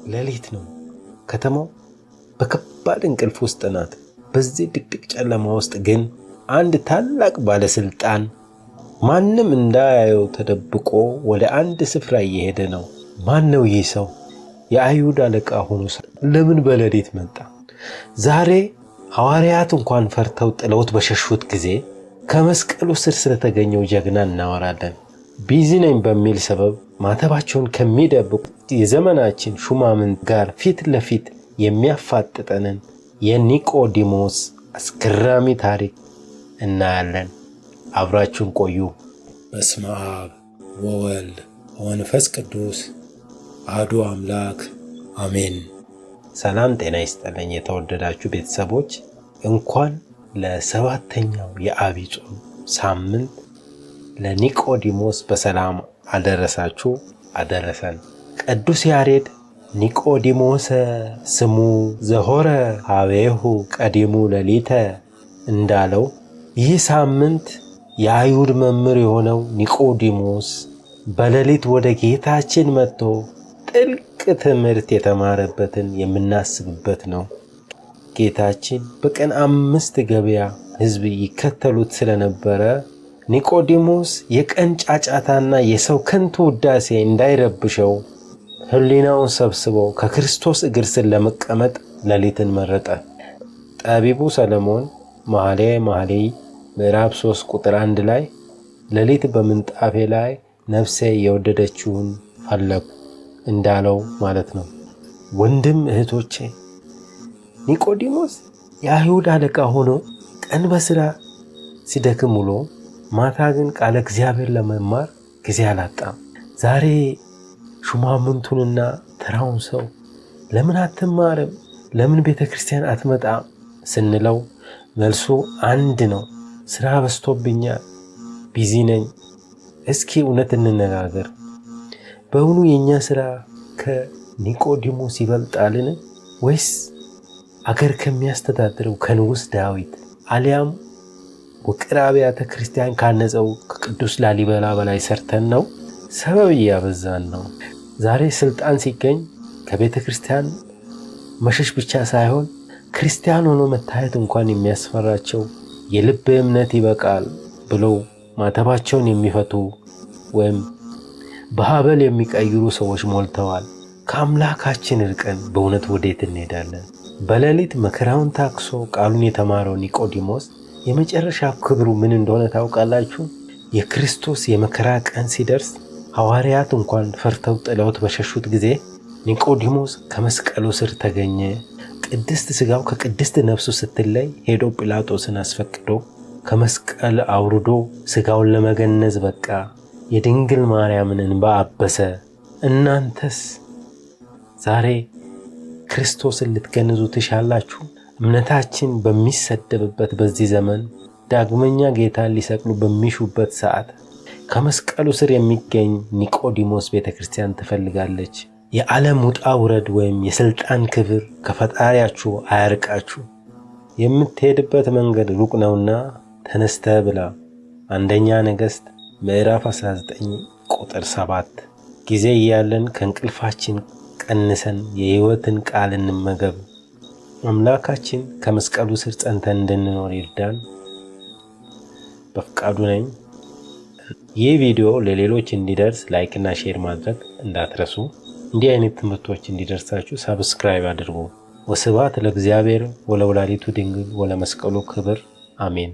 ሌሊት ነው። ከተማው በከባድ እንቅልፍ ውስጥ ናት። በዚህ ድቅድቅ ጨለማ ውስጥ ግን አንድ ታላቅ ባለስልጣን ማንም እንዳያየው ተደብቆ ወደ አንድ ስፍራ እየሄደ ነው። ማን ነው ይህ ሰው? የአይሁድ አለቃ ሆኖ ለምን በሌሊት መጣ? ዛሬ ሐዋርያት እንኳን ፈርተው ጥለውት በሸሹት ጊዜ ከመስቀሉ ስር ስለተገኘው ጀግና እናወራለን። ቢዚ ነኝ በሚል ሰበብ ማተባቸውን ከሚደብቁ የዘመናችን ሹማምንት ጋር ፊት ለፊት የሚያፋጥጠንን የኒቆዲሞስ አስገራሚ ታሪክ እናያለን። አብራችሁን ቆዩ። በስመ አብ ወወልድ ወመንፈስ ቅዱስ አሐዱ አምላክ አሜን። ሰላም ጤና ይስጥልኝ የተወደዳችሁ ቤተሰቦች፣ እንኳን ለሰባተኛው የዐቢይ ጾም ሳምንት ለኒቆዲሞስ በሰላም አደረሳችሁ አደረሰን። ቅዱስ ያሬድ ኒቆዲሞስ ስሙ ዘሆረ ሀቤሁ ቀዲሙ ሌሊተ እንዳለው ይህ ሳምንት የአይሁድ መምህር የሆነው ኒቆዲሞስ በሌሊት ወደ ጌታችን መጥቶ ጥልቅ ትምህርት የተማረበትን የምናስብበት ነው። ጌታችን በቀን 5 ገበያ ሕዝብ ይከተሉት ስለነበረ ኒቆዲሞስ የቀን ጫጫታና የሰው ከንቱ ውዳሴ እንዳይረብሸው ሕሊናውን ሰብስቦ ከክርስቶስ እግር ስር ለመቀመጥ ሌሊትን መረጠ። ጠቢቡ ሰለሞን መኃልየ ምዕራፍ 3 ቁጥር 1 ላይ ሌሊት በምንጣፌ ላይ ነፍሴ የወደደችውን ፈለግሁ እንዳለው ማለት ነው። ወንድም እህቶቼ፣ ኒቆዲሞስ የአይሁድ አለቃ ሆኖ ቀን በሥራ ሲደክም ውሎ ማታ ግን ቃለ እግዚአብሔር ለመማር ጊዜ አላጣም። ዛሬ ሹማምንቱንና ተራውን ሰው ለምን አትማርም፣ ለምን ቤተ ክርስቲያን አትመጣም ስንለው መልሱ አንድ ነው። ሥራ በዝቶብኛል፣ ቢዚ ነኝ። እስኪ እውነት እንነጋገር። በእውኑ የእኛ ሥራ ከኒቆዲሞስ ይበልጣልን? ወይስ አገር ከሚያስተዳድረው ከንጉሥ ዳዊት አሊያም ውቅር አብያተ ክርስቲያን ካነጸው ከቅዱስ ላሊበላ በላይ ሰርተን ነው? ሰበብ እያበዛን ነው። ዛሬ ሥልጣን ሲገኝ ከቤተ ክርስቲያን መሸሽ ብቻ ሳይሆን ክርስቲያን ሆኖ መታየት እንኳን የሚያስፈራቸው የልብ እምነት ይበቃል ብለው ማተባቸውን የሚፈቱ ወይም በሀበል የሚቀይሩ ሰዎች ሞልተዋል። ከአምላካችን ርቀን በእውነት ወዴት እንሄዳለን? በሌሊት መከራውን ታክሶ ቃሉን የተማረው ኒቆዲሞስ የመጨረሻ ክብሩ ምን እንደሆነ ታውቃላችሁ? የክርስቶስ የመከራ ቀን ሲደርስ ሐዋርያት እንኳን ፈርተው ጥለውት በሸሹት ጊዜ ኒቆዲሞስ ከመስቀሉ ስር ተገኘ። ቅድስት ሥጋው ከቅድስት ነፍሱ ስትለይ ሄዶ ጲላጦስን አስፈቅዶ ከመስቀል አውርዶ ሥጋውን ለመገነዝ በቃ። የድንግል ማርያምን እንባ አበሰ። እናንተስ ዛሬ ክርስቶስን ልትገንዙ ትሻላችሁ? እምነታችን በሚሰደብበት በዚህ ዘመን ዳግመኛ ጌታን ሊሰቅሉ በሚሹበት ሰዓት ከመስቀሉ ስር የሚገኝ ኒቆዲሞስ ቤተ ክርስቲያን ትፈልጋለች። የዓለም ውጣ ውረድ ወይም የሥልጣን ክብር ከፈጣሪያችሁ አያርቃችሁ። የምትሄድበት መንገድ ሩቅ ነውና ተነስተህ ብላ። አንደኛ ነገሥት ምዕራፍ 19 ቁጥር 7። ጊዜ እያለን ከእንቅልፋችን ቀንሰን የሕይወትን ቃል እንመገብ። አምላካችን ከመስቀሉ ስር ጸንተን እንድንኖር ይርዳን። በፍቃዱ ነኝ። ይህ ቪዲዮ ለሌሎች እንዲደርስ ላይክና ሼር ማድረግ እንዳትረሱ። እንዲህ አይነት ትምህርቶች እንዲደርሳችሁ ሰብስክራይብ አድርጉ። ወስብሐት ለእግዚአብሔር ወለወላዲቱ ድንግል ወለመስቀሉ ክብር አሜን።